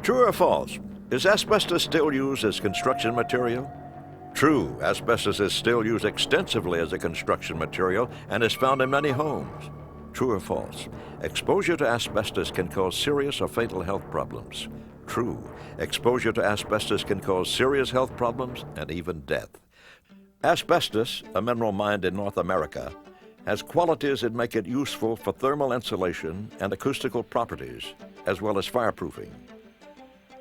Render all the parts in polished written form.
True or false? Is asbestos still used as construction material? True, asbestos is still used extensively as a construction material and is found in many homes. True or false? Exposure to asbestos can cause serious or fatal health problems. True, exposure to asbestos can cause serious health problems and even death. Asbestos, a mineral mined in North America, has qualities that make it useful for thermal insulation and acoustical properties, as well as fireproofing.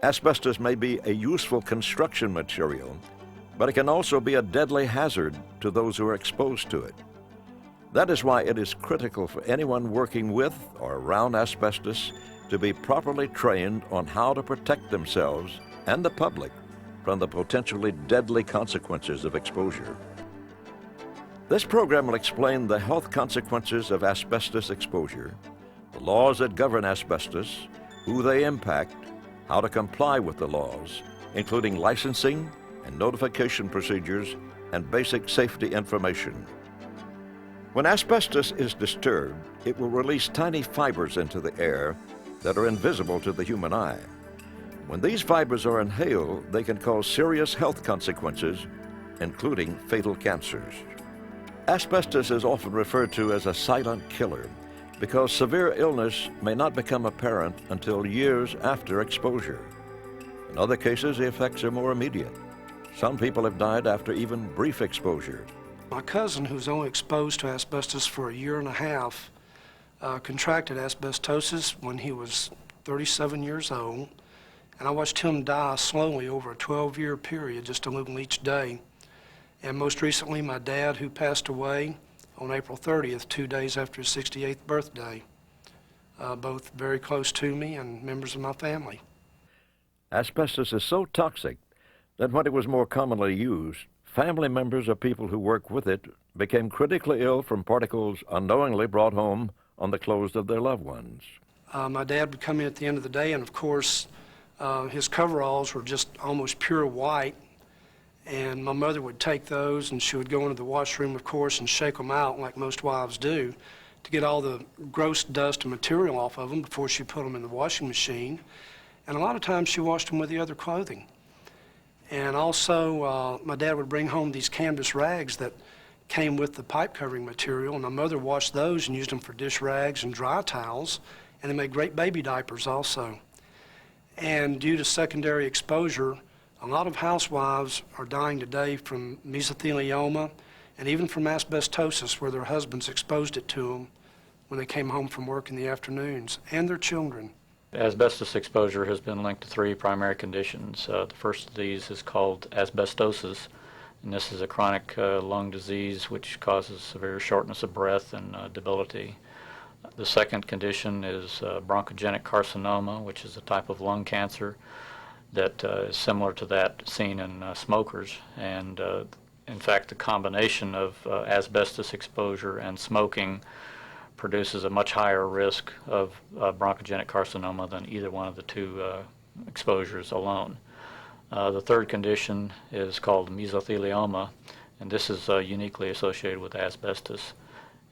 Asbestos may be a useful construction material, but it can also be a deadly hazard to those who are exposed to it. That is why it is critical for anyone working with or around asbestos to be properly trained on how to protect themselves and the public from the potentially deadly consequences of exposure. This program will explain the health consequences of asbestos exposure, the laws that govern asbestos, who they impact, how to comply with the laws, including licensing and notification procedures and basic safety information. When asbestos is disturbed, it will release tiny fibers into the air that are invisible to the human eye. When these fibers are inhaled, they can cause serious health consequences, including fatal cancers. Asbestos is often referred to as a silent killer because severe illness may not become apparent until years after exposure. In other cases, the effects are more immediate. Some people have died after even brief exposure. My cousin, who was only exposed to asbestos for a year and a half, contracted asbestosis when he was 37 years old, and I watched him die slowly over a 12-year period, just a little each day. And most recently, my dad, who passed away on April 30th, 2 days after his 68th birthday, both very close to me and members of my family. Asbestos is so toxic that when it was more commonly used, family members or people who work with it became critically ill from particles unknowingly brought home on the clothes of their loved ones. My dad would come in at the end of the day, and of course, his coveralls were just almost pure white. And my mother would take those and she would go into the washroom, of course, and shake them out like most wives do to get all the gross dust and material off of them before she put them in the washing machine. And a lot of times she washed them with the other clothing. And also, my dad would bring home these canvas rags that came with the pipe covering material, and my mother washed those and used them for dish rags and dry towels, and they made great baby diapers also. And due to secondary exposure, a lot of housewives are dying today from mesothelioma and even from asbestosis, where their husbands exposed it to them when they came home from work in the afternoons, and their children. Asbestos exposure has been linked to three primary conditions. The first of these is called asbestosis, and this is a chronic lung disease which causes severe shortness of breath and debility. The second condition is bronchogenic carcinoma, which is a type of lung cancer that is similar to that seen in smokers. And in fact, the combination of asbestos exposure and smoking produces a much higher risk of bronchogenic carcinoma than either one of the two exposures alone. The third condition is called mesothelioma, and this is uniquely associated with asbestos.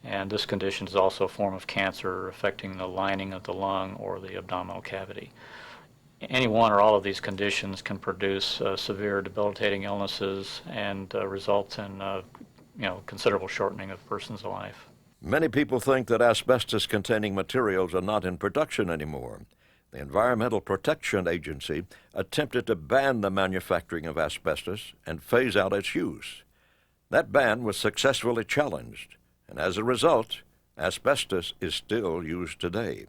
And this condition is also a form of cancer affecting the lining of the lung or the abdominal cavity. Any one or all of these conditions can produce severe debilitating illnesses and result in considerable shortening of a person's life. Many people think that asbestos-containing materials are not in production anymore. The Environmental Protection Agency attempted to ban the manufacturing of asbestos and phase out its use. That ban was successfully challenged, and as a result, asbestos is still used today.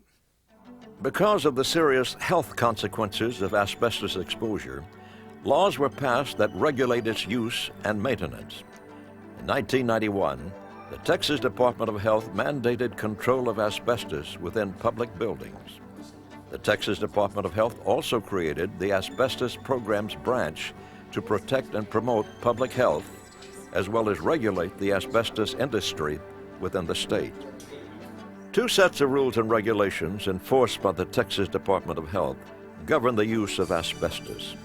Because of the serious health consequences of asbestos exposure, laws were passed that regulate its use and maintenance. In 1991, the Texas Department of Health mandated control of asbestos within public buildings. The Texas Department of Health also created the Asbestos Programs Branch to protect and promote public health, as well as regulate the asbestos industry within the state. Two sets of rules and regulations enforced by the Texas Department of Health govern the use of asbestos.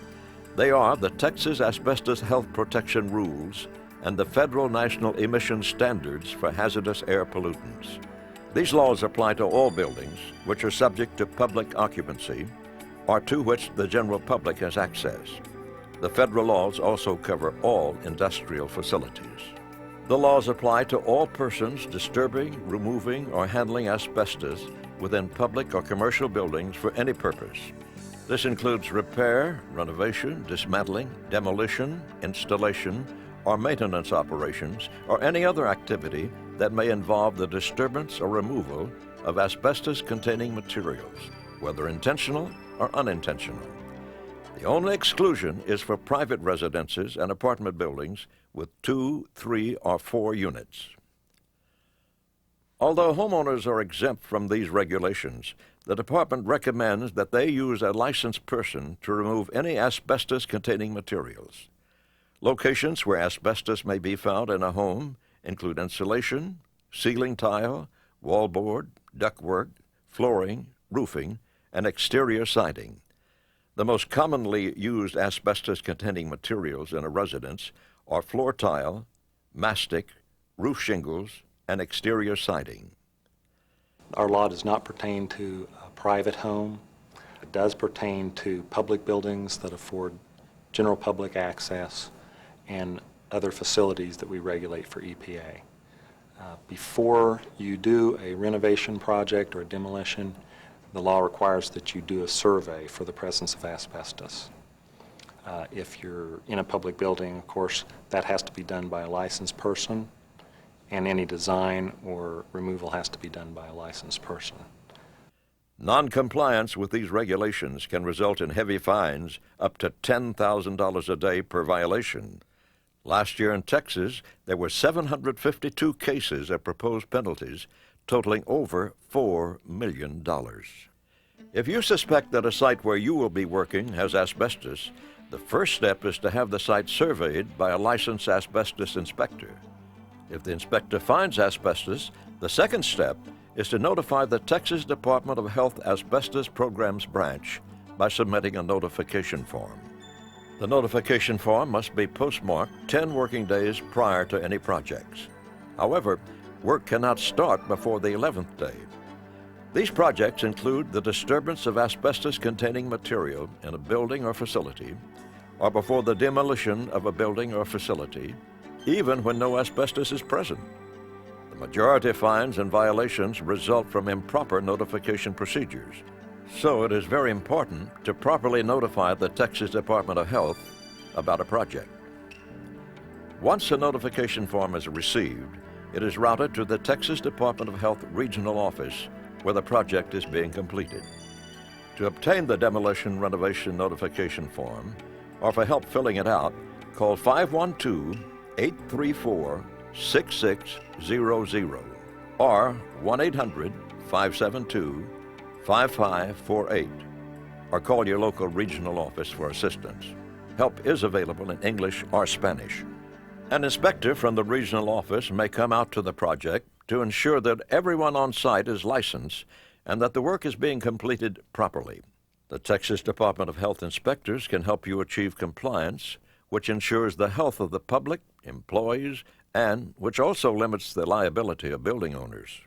They are the Texas Asbestos Health Protection Rules and the Federal National Emission Standards for Hazardous Air Pollutants. These laws apply to all buildings which are subject to public occupancy, or to which the general public has access. The federal laws also cover all industrial facilities. The laws apply to all persons disturbing, removing, or handling asbestos within public or commercial buildings for any purpose. This includes repair, renovation, dismantling, demolition, installation, or maintenance operations, or any other activity that may involve the disturbance or removal of asbestos-containing materials, whether intentional or unintentional. The only exclusion is for private residences and apartment buildings with 2, 3, or 4 units. Although homeowners are exempt from these regulations, the department recommends that they use a licensed person to remove any asbestos-containing materials. Locations where asbestos may be found in a home include insulation, ceiling tile, wallboard, ductwork, flooring, roofing, and exterior siding. The most commonly used asbestos-containing materials in a residence are floor tile, mastic, roof shingles, and exterior siding. Our law does not pertain to a private home. It does pertain to public buildings that afford general public access and other facilities that we regulate for EPA. Before you do a renovation project or a demolition, the law requires that you do a survey for the presence of asbestos. If you're in a public building, of course, that has to be done by a licensed person, and any design or removal has to be done by a licensed person. Non-compliance with these regulations can result in heavy fines up to $10,000 a day per violation. Last year in Texas, there were 752 cases of proposed penalties totaling over $4 million. If you suspect that a site where you will be working has asbestos, the first step is to have the site surveyed by a licensed asbestos inspector. If the inspector finds asbestos, the second step is to notify the Texas Department of Health Asbestos Programs Branch by submitting a notification form. The notification form must be postmarked 10 working days prior to any projects. However, work cannot start before the 11th day. These projects include the disturbance of asbestos-containing material in a building or facility, or before the demolition of a building or facility, even when no asbestos is present. The majority of fines and violations result from improper notification procedures. So it is very important to properly notify the Texas Department of Health about a project. Once a notification form is received, it is routed to the Texas Department of Health Regional Office where the project is being completed. To obtain the demolition renovation notification form, or for help filling it out, call 512-834-6600 or 1-800-572-5548, or call your local regional office for assistance. Help is available in English or Spanish. An inspector from the regional office may come out to the project to ensure that everyone on site is licensed and that the work is being completed properly. The Texas Department of Health inspectors can help you achieve compliance, which ensures the health of the public, employees, and which also limits the liability of building owners.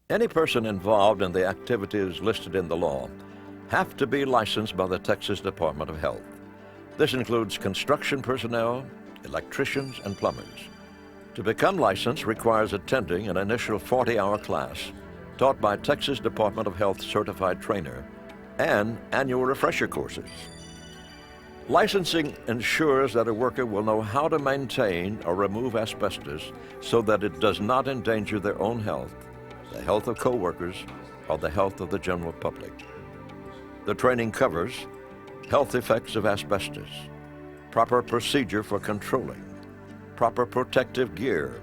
Any person involved in the activities listed in the law have to be licensed by the Texas Department of Health. This includes construction personnel, electricians, and plumbers. To become licensed requires attending an initial 40-hour class taught by Texas Department of Health certified trainer and annual refresher courses. Licensing ensures that a worker will know how to maintain or remove asbestos so that it does not endanger their own health, the health of co-workers, or the health of the general public. The training covers health effects of asbestos, proper procedure for controlling, proper protective gear,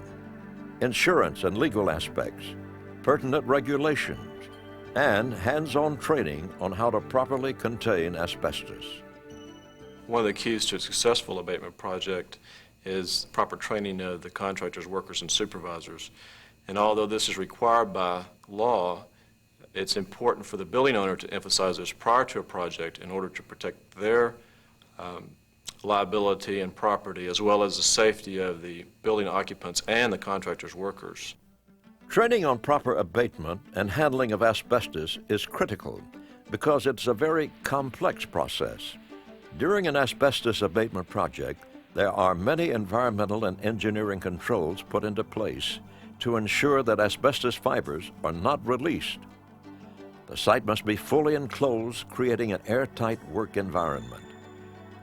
insurance and legal aspects, pertinent regulations, and hands-on training on how to properly contain asbestos. One of the keys to a successful abatement project is proper training of the contractors, workers, and supervisors. And although this is required by law, it's important for the building owner to emphasize this prior to a project in order to protect their liability and property, as well as the safety of the building occupants and the contractor's workers. Training on proper abatement and handling of asbestos is critical because it's a very complex process. During an asbestos abatement project, there are many environmental and engineering controls put into place to ensure that asbestos fibers are not released. The site must be fully enclosed, creating an airtight work environment.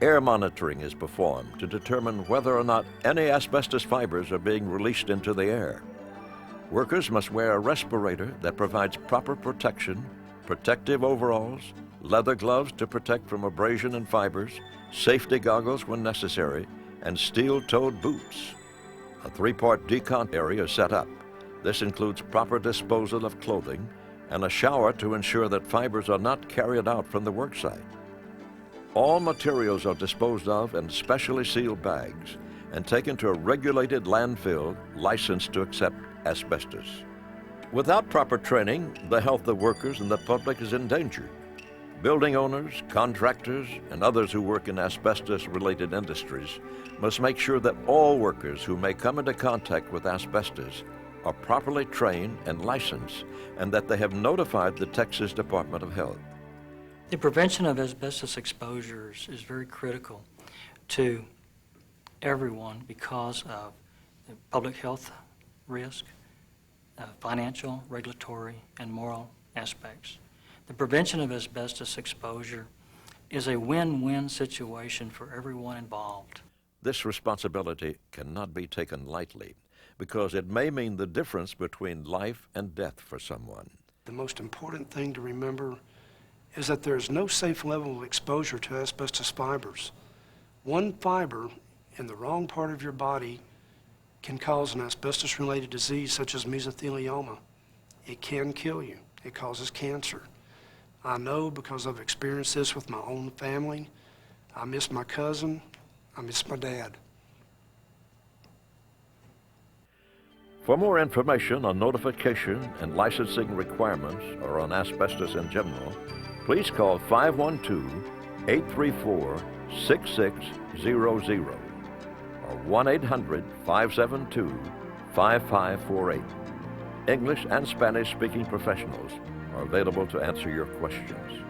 Air monitoring is performed to determine whether or not any asbestos fibers are being released into the air. Workers must wear a respirator that provides proper protection, protective overalls, leather gloves to protect from abrasion and fibers, safety goggles when necessary, and steel-toed boots. A 3-part decon area is set up. This includes proper disposal of clothing and a shower to ensure that fibers are not carried out from the worksite. All materials are disposed of in specially sealed bags and taken to a regulated landfill licensed to accept asbestos. Without proper training, the health of workers and the public is endangered. Building owners, contractors, and others who work in asbestos-related industries must make sure that all workers who may come into contact with asbestos are properly trained and licensed, and that they have notified the Texas Department of Health. The prevention of asbestos exposures is very critical to everyone because of the public health risk, financial, regulatory, and moral aspects. The prevention of asbestos exposure is a win-win situation for everyone involved. This responsibility cannot be taken lightly because it may mean the difference between life and death for someone. The most important thing to remember is that there is no safe level of exposure to asbestos fibers. One fiber in the wrong part of your body can cause an asbestos-related disease such as mesothelioma. It can kill you. It causes cancer. I know because I've experienced this with my own family. I miss my cousin. I miss my dad. For more information on notification and licensing requirements or on asbestos in general, please call 512-834-6600 or 1-800-572-5548. English and Spanish-speaking professionals are available to answer your questions.